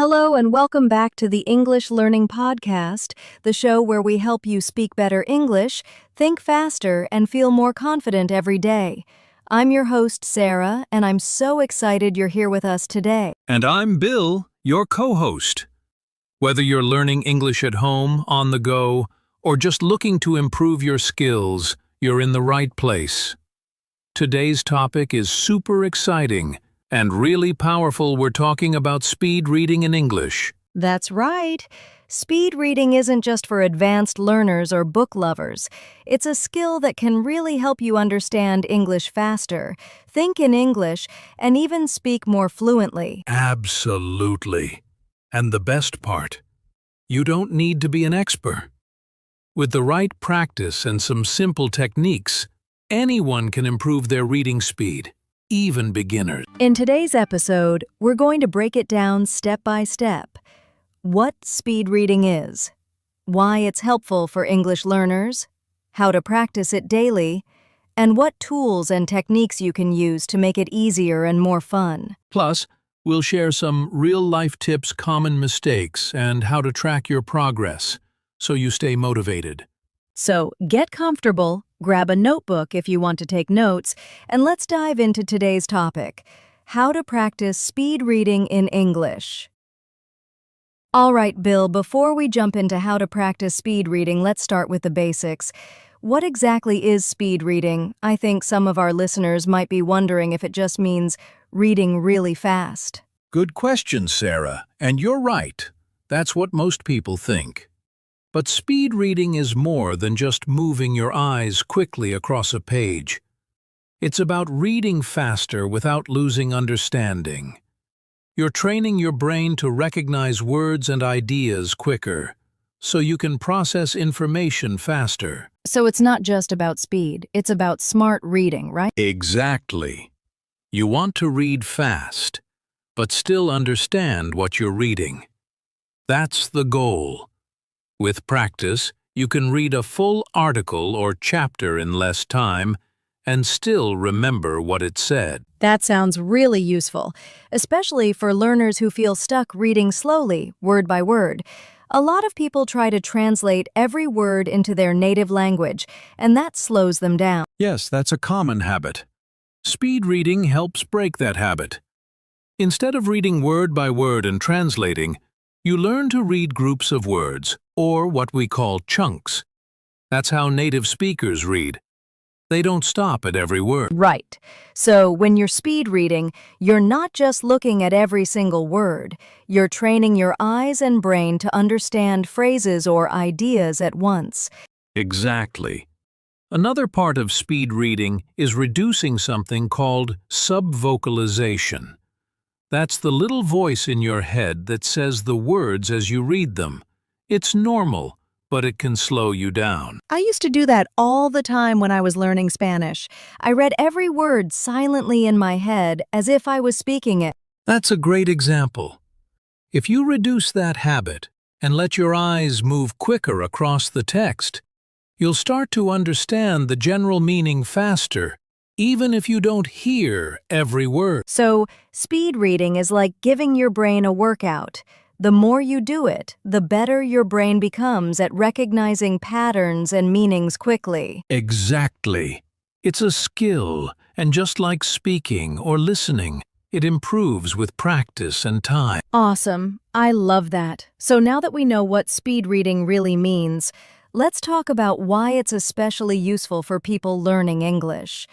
Hello and welcome back to the English Learning Podcast, the show where we help you speak better English, think faster, and feel more confident every day. I'm your host, Sarah, and I'm so excited you're here with us today. And I'm Bill, your co-host. Whether you're learning English at home, on the go, or just looking to improve your skills, you're in the right place. Today's topic is super exciting and really powerful. We're talking about speed reading in English. That's right. Speed reading isn't just for advanced learners or book lovers. It's a skill that can really help you understand English faster, think in English, and even speak more fluently. Absolutely. And the best part, you don't need to be an expert. With the right practice and some simple techniques, anyone can improve their reading speed, even beginners. In today's episode, we're going to break it down step by step. What speed reading is, why it's helpful for English learners, how to practice it daily, and what tools and techniques you can use to make it easier and more fun. Plus, we'll share some real-life tips, common mistakes, and how to track your progress so you stay motivated. So get comfortable, grab a notebook if you want to take notes, and let's dive into today's topic, how to practice speed reading in English. All right, Bill, before we jump into how to practice speed reading, let's start with the basics. What exactly is speed reading? I think some of our listeners might be wondering if it just means reading really fast. Good question, Sarah, and you're right. That's what most people think. But speed reading is more than just moving your eyes quickly across a page. It's about reading faster without losing understanding. You're training your brain to recognize words and ideas quicker, so you can process information faster. So it's not just about speed, it's about smart reading, right? Exactly. You want to read fast, but still understand what you're reading. That's the goal. With practice, you can read a full article or chapter in less time and still remember what it said. That sounds really useful, especially for learners who feel stuck reading slowly, word by word. A lot of people try to translate every word into their native language, and that slows them down. Yes, that's a common habit. Speed reading helps break that habit. Instead of reading word by word and translating, you learn to read groups of words, or what we call chunks. That's how native speakers read. They don't stop at every word. Right. So when you're speed reading, you're not just looking at every single word. You're training your eyes and brain to understand phrases or ideas at once. Exactly. Another part of speed reading is reducing something called subvocalization. That's the little voice in your head that says the words as you read them. It's normal, but it can slow you down. I used to do that all the time when I was learning Spanish. I read every word silently in my head as if I was speaking it. That's a great example. If you reduce that habit and let your eyes move quicker across the text, you'll start to understand the general meaning faster, even if you don't hear every word. So, speed reading is like giving your brain a workout. The more you do it, the better your brain becomes at recognizing patterns and meanings quickly. Exactly. It's a skill, and just like speaking or listening, it improves with practice and time. Awesome. I love that. So now that we know what speed reading really means, let's talk about why it's especially useful for people learning English.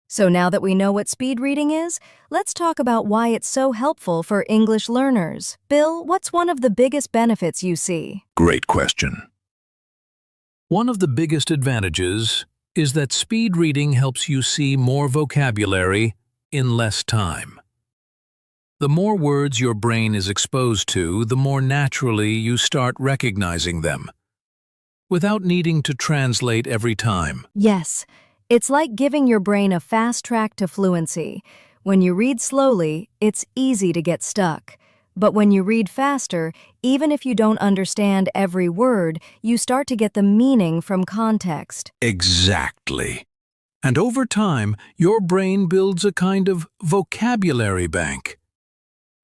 So now that we know what speed reading is, let's talk about why it's so helpful for English learners. Bill, what's one of the biggest benefits you see? Great question. One of the biggest advantages is that speed reading helps you see more vocabulary in less time. The more words your brain is exposed to, the more naturally you start recognizing them, without needing to translate every time. Yes. It's like giving your brain a fast track to fluency. When you read slowly, it's easy to get stuck. But when you read faster, even if you don't understand every word, you start to get the meaning from context. Exactly. And over time, your brain builds a kind of vocabulary bank.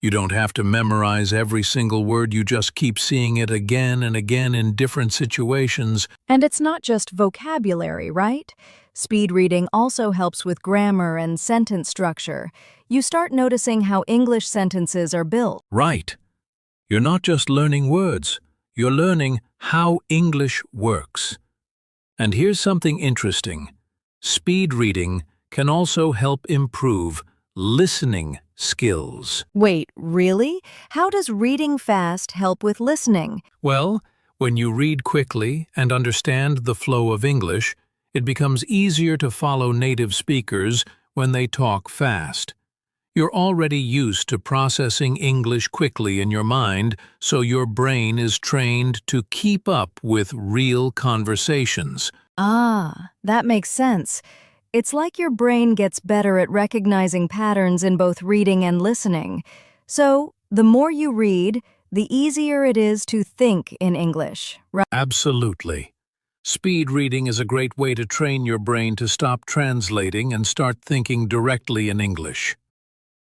You don't have to memorize every single word, you just keep seeing it again and again in different situations. And it's not just vocabulary, right? Speed reading also helps with grammar and sentence structure. You start noticing how English sentences are built. Right. You're not just learning words, you're learning how English works. And here's something interesting. Speed reading can also help improve listening skills. Wait, really? How does reading fast help with listening? Well, when you read quickly and understand the flow of English, it becomes easier to follow native speakers when they talk fast. You're already used to processing English quickly in your mind, so your brain is trained to keep up with real conversations. Ah, that makes sense. It's like your brain gets better at recognizing patterns in both reading and listening. So, the more you read, the easier it is to think in English, right? Absolutely. Speed reading is a great way to train your brain to stop translating and start thinking directly in English.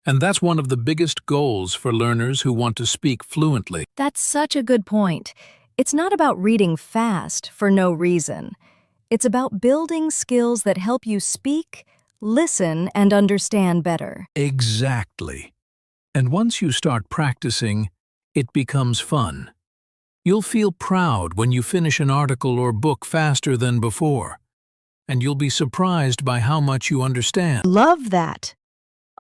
And that's one of the biggest goals for learners who want to speak fluently. That's such a good point. It's not about reading fast for no reason. It's about building skills that help you speak, listen, and understand better. Exactly. And once you start practicing, it becomes fun. You'll feel proud when you finish an article or book faster than before, and you'll be surprised by how much you understand. Love that.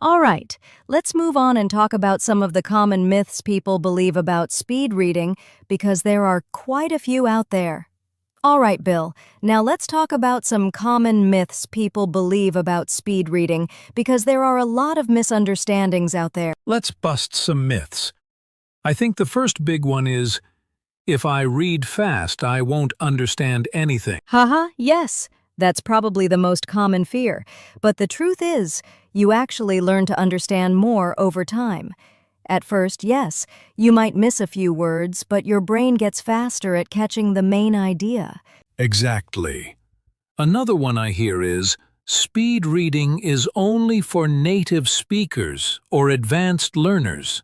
All right, let's move on and talk about some of the common myths people believe about speed reading, because there are quite a few out there. All right, Bill, now let's talk about some common myths people believe about speed reading, because there are a lot of misunderstandings out there. Let's bust some myths. I think the first big one is, if I read fast, I won't understand anything. Haha, yes, that's probably the most common fear. But the truth is, you actually learn to understand more over time. At first, yes, you might miss a few words, but your brain gets faster at catching the main idea. Exactly. Another one I hear is, speed reading is only for native speakers or advanced learners.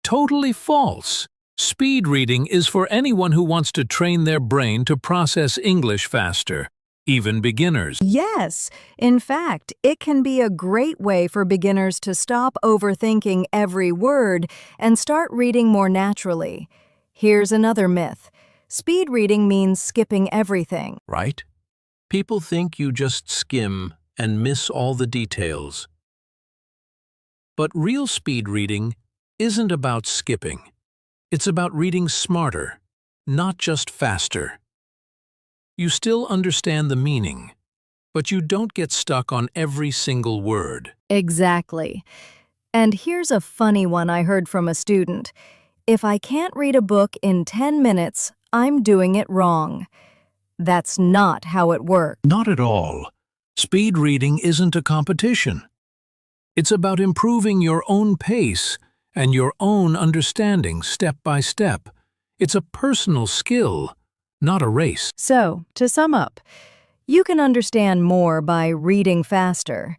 Totally false. Speed reading is for anyone who wants to train their brain to process English faster, even beginners. Yes, in fact, it can be a great way for beginners to stop overthinking every word and start reading more naturally. Here's another myth. Speed reading means skipping everything. Right? People think you just skim and miss all the details. But real speed reading isn't about skipping. It's about reading smarter, not just faster. You still understand the meaning, but you don't get stuck on every single word. Exactly. And here's a funny one I heard from a student. If I can't read a book in 10 minutes, I'm doing it wrong. That's not how it works. Not at all. Speed reading isn't a competition. It's about improving your own pace and your own understanding step by step. It's a personal skill, not a race. So, to sum up, you can understand more by reading faster.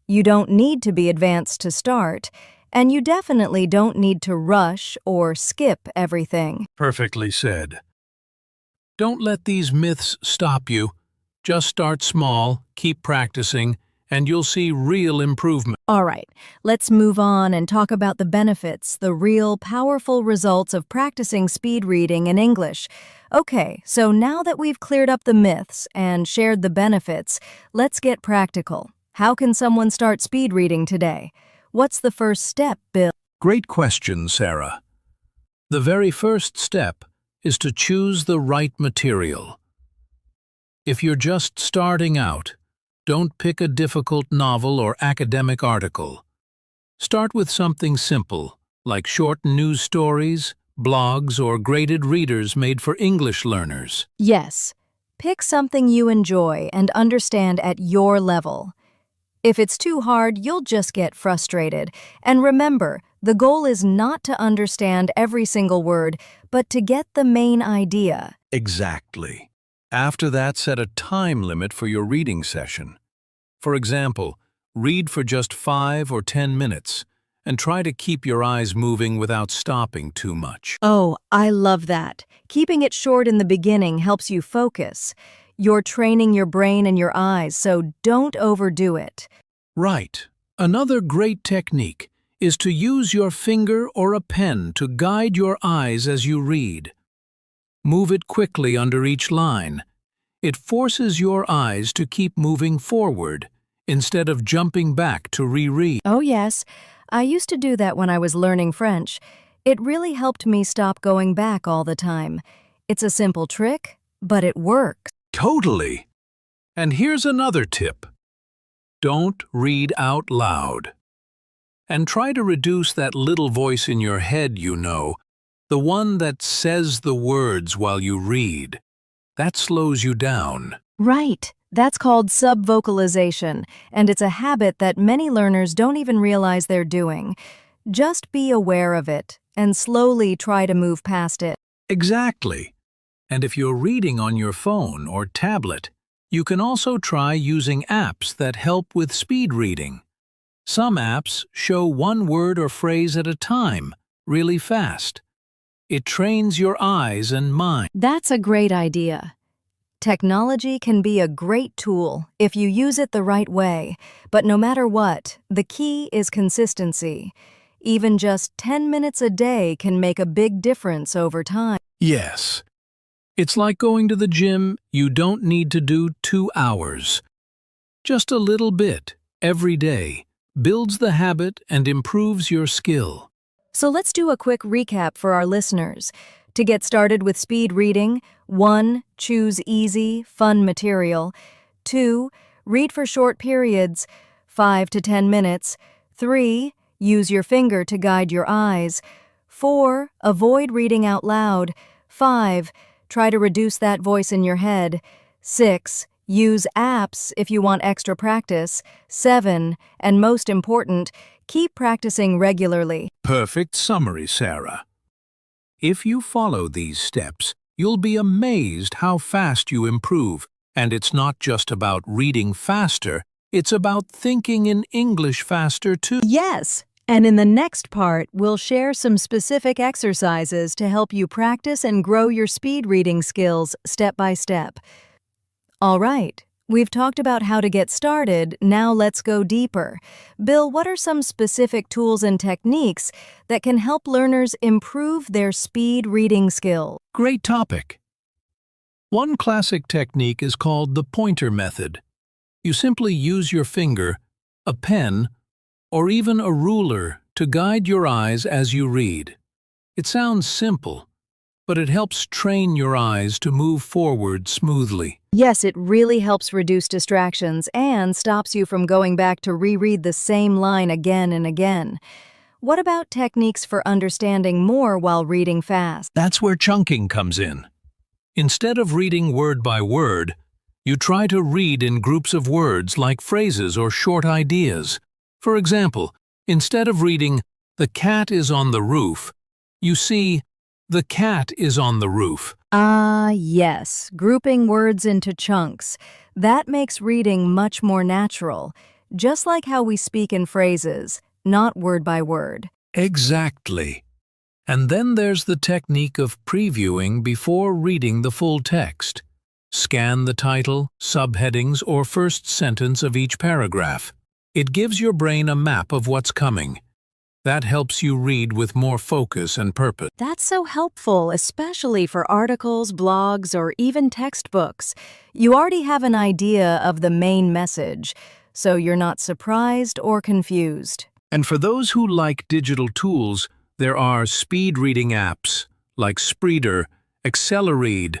You don't need to be advanced to start, and you definitely don't need to rush or skip everything. Perfectly said. Don't let these myths stop you. Just start small, keep practicing, and you'll see real improvement. All right, let's move on and talk about the benefits, the real powerful results of practicing speed reading in English. Okay, so now that we've cleared up the myths and shared the benefits, let's get practical. How can someone start speed reading today? What's the first step, Bill? Great question, Sarah. The very first step is to choose the right material. If you're just starting out, don't pick a difficult novel or academic article. Start with something simple, like short news stories, blogs, or graded readers made for English learners. Yes, pick something you enjoy and understand at your level. If it's too hard, you'll just get frustrated. And remember, the goal is not to understand every single word, but to get the main idea. Exactly. After that, set a time limit for your reading session. For example, read for just 5 or 10 minutes, and try to keep your eyes moving without stopping too much. Oh, I love that. Keeping it short in the beginning helps you focus. You're training your brain and your eyes, so don't overdo it. Right. Another great technique is to use your finger or a pen to guide your eyes as you read. Move it quickly under each line. It forces your eyes to keep moving forward instead of jumping back to reread. Oh, yes. I used to do that when I was learning French. It really helped me stop going back all the time. It's a simple trick, but it works. Totally. And here's another tip. Don't read out loud. And try to reduce that little voice in your head, the one that says the words while you read. That slows you down. Right. That's called subvocalization, and it's a habit that many learners don't even realize they're doing. Just be aware of it and slowly try to move past it. Exactly. And if you're reading on your phone or tablet, you can also try using apps that help with speed reading. Some apps show one word or phrase at a time, really fast. It trains your eyes and mind. That's a great idea. Technology can be a great tool if you use it the right way, but no matter what, the key is consistency. Even just 10 minutes a day can make a big difference over time. Yes. It's like going to the gym. You don't need to do 2 hours. Just a little bit, every day, builds the habit and improves your skill. So let's do a quick recap for our listeners. To get started with speed reading, 1. Choose easy, fun material. 2. Read for short periods, 5 to 10 minutes. 3. Use your finger to guide your eyes. 4. Avoid reading out loud. 5. Try to reduce that voice in your head. 6. Use apps if you want extra practice. 7. And most important, keep practicing regularly. Perfect summary, Sarah. If you follow these steps, you'll be amazed how fast you improve. And it's not just about reading faster, it's about thinking in English faster too. Yes, and in the next part, we'll share some specific exercises to help you practice and grow your speed reading skills step by step. All right, we've talked about how to get started, now let's go deeper. Bill, what are some specific tools and techniques that can help learners improve their speed reading skills? Great topic. One classic technique is called the pointer method. You simply use your finger, a pen, or even a ruler to guide your eyes as you read. It sounds simple, but it helps train your eyes to move forward smoothly. Yes, it really helps reduce distractions and stops you from going back to reread the same line again and again. What about techniques for understanding more while reading fast? That's where chunking comes in. Instead of reading word by word, you try to read in groups of words like phrases or short ideas. For example, instead of reading, "The cat is on the roof," you see, "The cat is on the roof." Yes, grouping words into chunks. That makes reading much more natural, just like how we speak in phrases, not word by word. Exactly. And then there's the technique of previewing before reading the full text. Scan the title, subheadings, or first sentence of each paragraph. It gives your brain a map of what's coming. That helps you read with more focus and purpose. That's so helpful, especially for articles, blogs, or even textbooks. You already have an idea of the main message, so you're not surprised or confused. And for those who like digital tools, there are speed reading apps like Spreeder, Accelerate,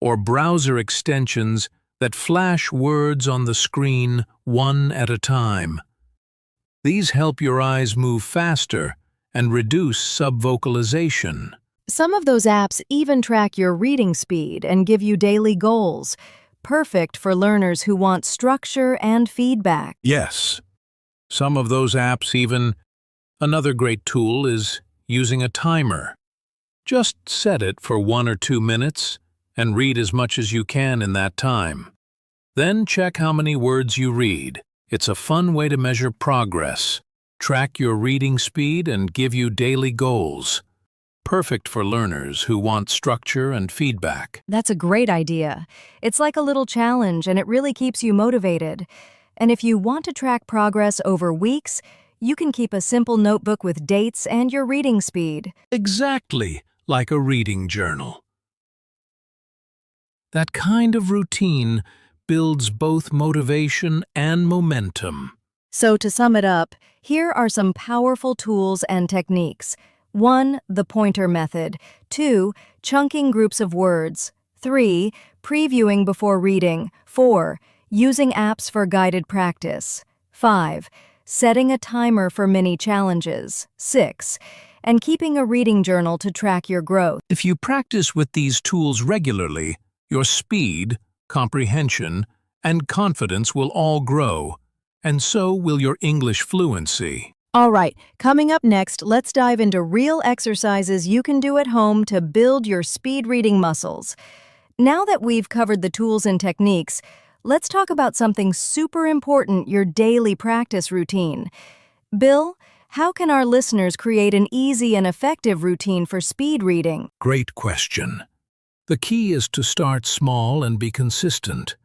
or browser extensions that flash words on the screen one at a time. These help your eyes move faster and reduce subvocalization. Some of those apps even track your reading speed and give you daily goals, perfect for learners who want structure and feedback. Yes, some of those apps even. Another great tool is using a timer. Just set it for 1 or 2 minutes and read as much as you can in that time. Then check how many words you read. It's a fun way to measure progress. track your reading speed, and give you daily goals. Perfect for learners who want structure and feedback. That's a great idea. It's like a little challenge and it really keeps you motivated. And if you want to track progress over weeks, you can keep a simple notebook with dates and your reading speed. Exactly like a reading journal. That kind of routine builds both motivation and momentum. So to sum it up, here are some powerful tools and techniques. 1. The pointer method. 2. Chunking groups of words. 3. Previewing before reading. 4. Using apps for guided practice. 5. Setting a timer for mini challenges. 6. And keeping a reading journal to track your growth. If you practice with these tools regularly, your speed, comprehension, and confidence will all grow, and so will your English fluency. All right, coming up next, let's dive into real exercises you can do at home to build your speed reading muscles. Now that we've covered the tools and techniques, let's talk about something super important, your daily practice routine. Bill, how can our listeners create an easy and effective routine for speed reading? Great question. The key is to start small and be consistent.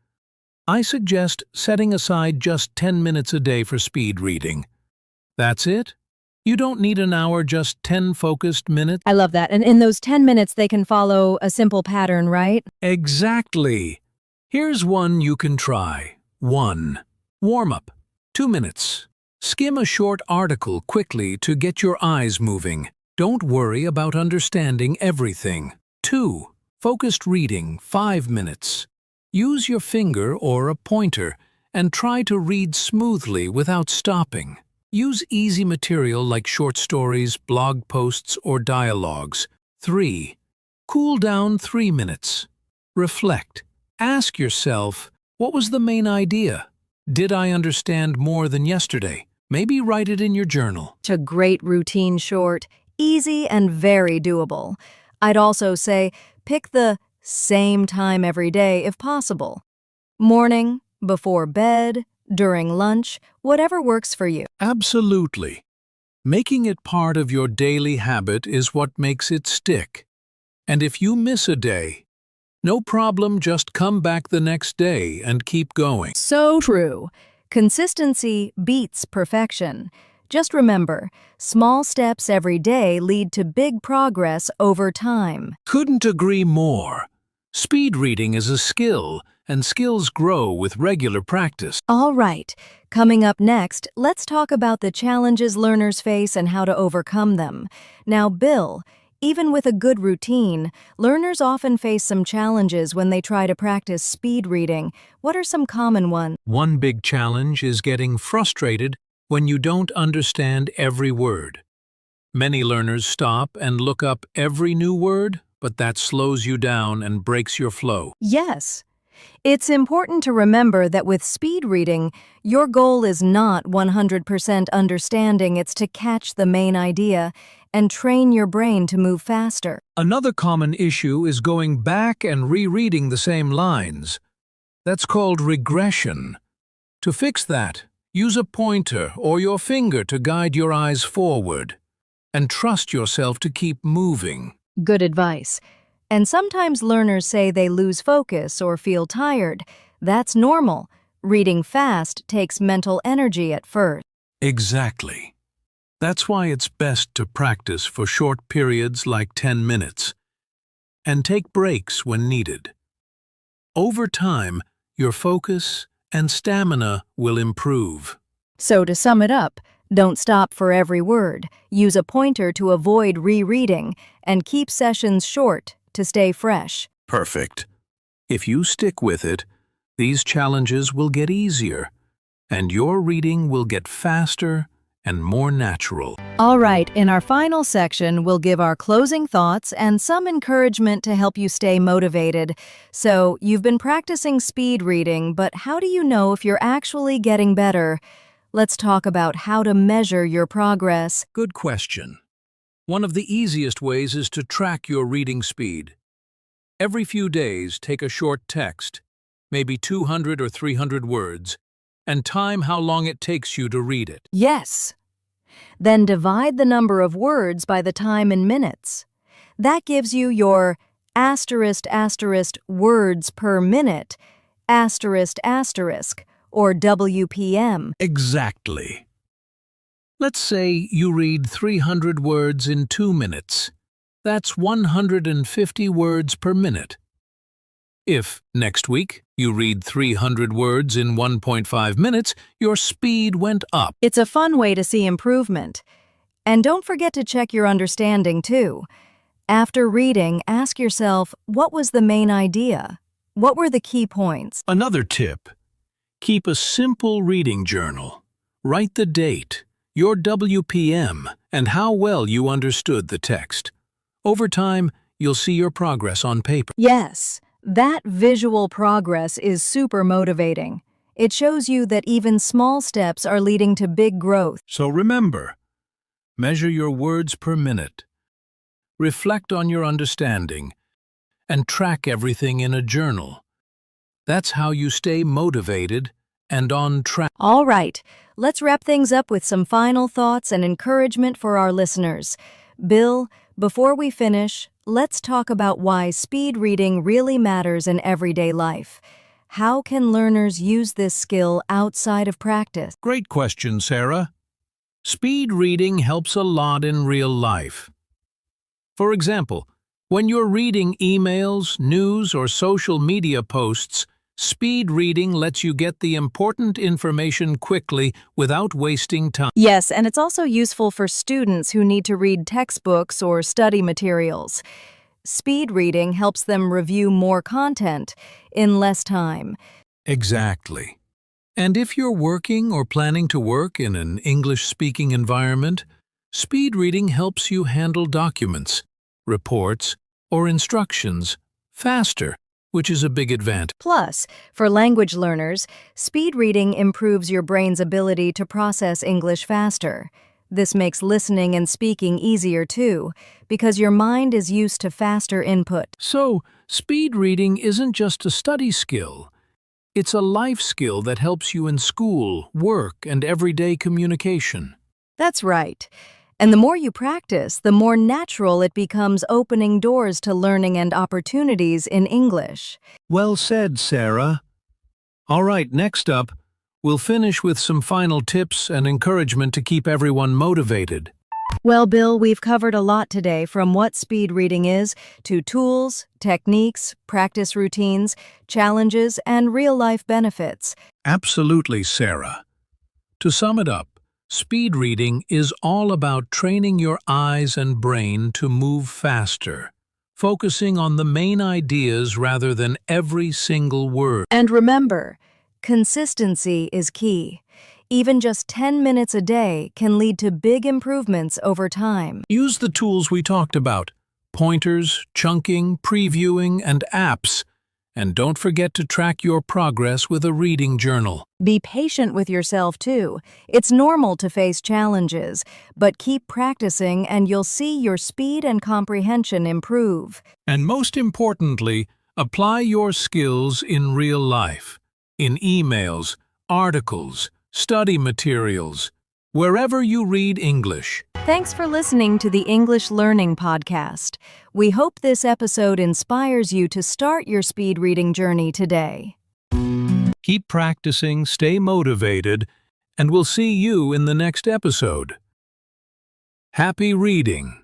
I suggest setting aside just 10 minutes a day for speed reading. That's it? You don't need an hour, just 10 focused minutes? I love that. And in those 10 minutes, they can follow a simple pattern, right? Exactly. Here's one you can try. 1. Warm-up. 2 minutes. Skim a short article quickly to get your eyes moving. Don't worry about understanding everything. 2. Focused reading. 5 minutes. Use your finger or a pointer and try to read smoothly without stopping. Use easy material like short stories, blog posts, or dialogues. 3. Cool down 3 minutes. Reflect. Ask yourself, what was the main idea? Did I understand more than yesterday? Maybe write it in your journal. It's a great routine short, easy and very doable. I'd also say pick the same time every day if possible. Morning, before bed, during lunch, whatever works for you. Absolutely. Making it part of your daily habit is what makes it stick. And if you miss a day, no problem, just come back the next day and keep going. So true. Consistency beats perfection. Just remember, small steps every day lead to big progress over time. Couldn't agree more. Speed reading is a skill, and skills grow with regular practice. All right, coming up next, let's talk about the challenges learners face and how to overcome them. Now, Bill, even with a good routine, learners often face some challenges when they try to practice speed reading. What are some common ones? One big challenge is getting frustrated when you don't understand every word. Many learners stop and look up every new word, but that slows you down and breaks your flow. Yes. It's important to remember that with speed reading, your goal is not 100% understanding, it's to catch the main idea and train your brain to move faster. Another common issue is going back and rereading the same lines. That's called regression. To fix that, use a pointer or your finger to guide your eyes forward, and trust yourself to keep moving. Good advice. And sometimes learners say they lose focus or feel tired. That's normal. Reading fast takes mental energy at first. Exactly. That's why it's best to practice for short periods like 10 minutes, and take breaks when needed. Over time, your focus and stamina will improve. So to sum it up, don't stop for every word, use a pointer to avoid rereading, and keep sessions short to stay fresh. Perfect. If you stick with it, these challenges will get easier, and your reading will get faster and more natural. All right, in our final section, we'll give our closing thoughts and some encouragement to help you stay motivated. So, you've been practicing speed reading, but how do you know if you're actually getting better? Let's talk about how to measure your progress. Good question. One of the easiest ways is to track your reading speed. Every few days, take a short text, maybe 200 or 300 words, and time how long it takes you to read it. Yes. Then divide the number of words by the time in minutes. That gives you your words per minute, or WPM. Exactly. Let's say you read 300 words in 2 minutes. That's 150 words per minute. If, next week, you read 300 words in 1.5 minutes, your speed went up. It's a fun way to see improvement. And don't forget to check your understanding, too. After reading, ask yourself, what was the main idea? What were the key points? Another tip: keep a simple reading journal. Write the date, your WPM, and how well you understood the text. Over time, you'll see your progress on paper. Yes, that visual progress is super motivating. It shows you that even small steps are leading to big growth. So remember, measure your words per minute, reflect on your understanding, and track everything in a journal. That's how you stay motivated and on track. All right, let's wrap things up with some final thoughts and encouragement for our listeners. Bill, before we finish, let's talk about why speed reading really matters in everyday life. How can learners use this skill outside of practice? Great question, Sarah. Speed reading helps a lot in real life. For example, when you're reading emails, news, or social media posts, speed reading lets you get the important information quickly without wasting time. Yes, and it's also useful for students who need to read textbooks or study materials. Speed reading helps them review more content in less time. Exactly. And if you're working or planning to work in an English-speaking environment, speed reading helps you handle documents, reports, or instructions faster, which is a big advantage. Plus, for language learners, speed reading improves your brain's ability to process English faster. This makes listening and speaking easier too, because your mind is used to faster input. So, speed reading isn't just a study skill. It's a life skill that helps you in school, work, and everyday communication. That's right. And the more you practice, the more natural it becomes, opening doors to learning and opportunities in English. Well said, Sarah. All right, next up, we'll finish with some final tips and encouragement to keep everyone motivated. Well, Bill, we've covered a lot today, from what speed reading is to tools, techniques, practice routines, challenges, and real-life benefits. Absolutely, Sarah. To sum it up, speed reading is all about training your eyes and brain to move faster, focusing on the main ideas rather than every single word. And remember, consistency is key. Even just 10 minutes a day can lead to big improvements over time. Use the tools we talked about: pointers, chunking, previewing, and apps. And don't forget to track your progress with a reading journal. Be patient with yourself, too. It's normal to face challenges, but keep practicing and you'll see your speed and comprehension improve. And most importantly, apply your skills in real life, in emails, articles, study materials, wherever you read English. Thanks for listening to the English Learning Podcast. We hope this episode inspires you to start your speed reading journey today. Keep practicing, stay motivated, and we'll see you in the next episode. Happy reading!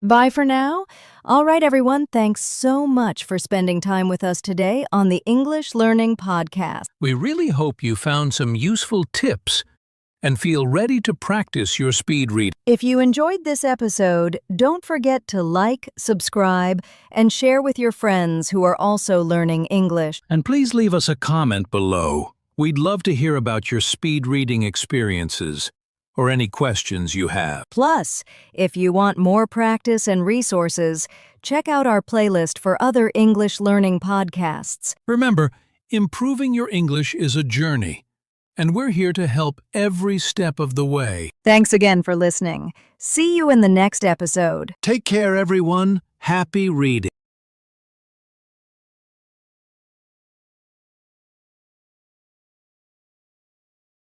Bye for now. All right, everyone, thanks so much for spending time with us today on the English Learning Podcast. We really hope you found some useful tips and feel ready to practice your speed reading. If you enjoyed this episode, don't forget to like, subscribe, and share with your friends who are also learning English. And please leave us a comment below. We'd love to hear about your speed reading experiences or any questions you have. Plus, if you want more practice and resources, check out our playlist for other English learning podcasts. Remember, improving your English is a journey, and we're here to help every step of the way. Thanks again for listening. See you in the next episode. Take care, everyone. Happy reading.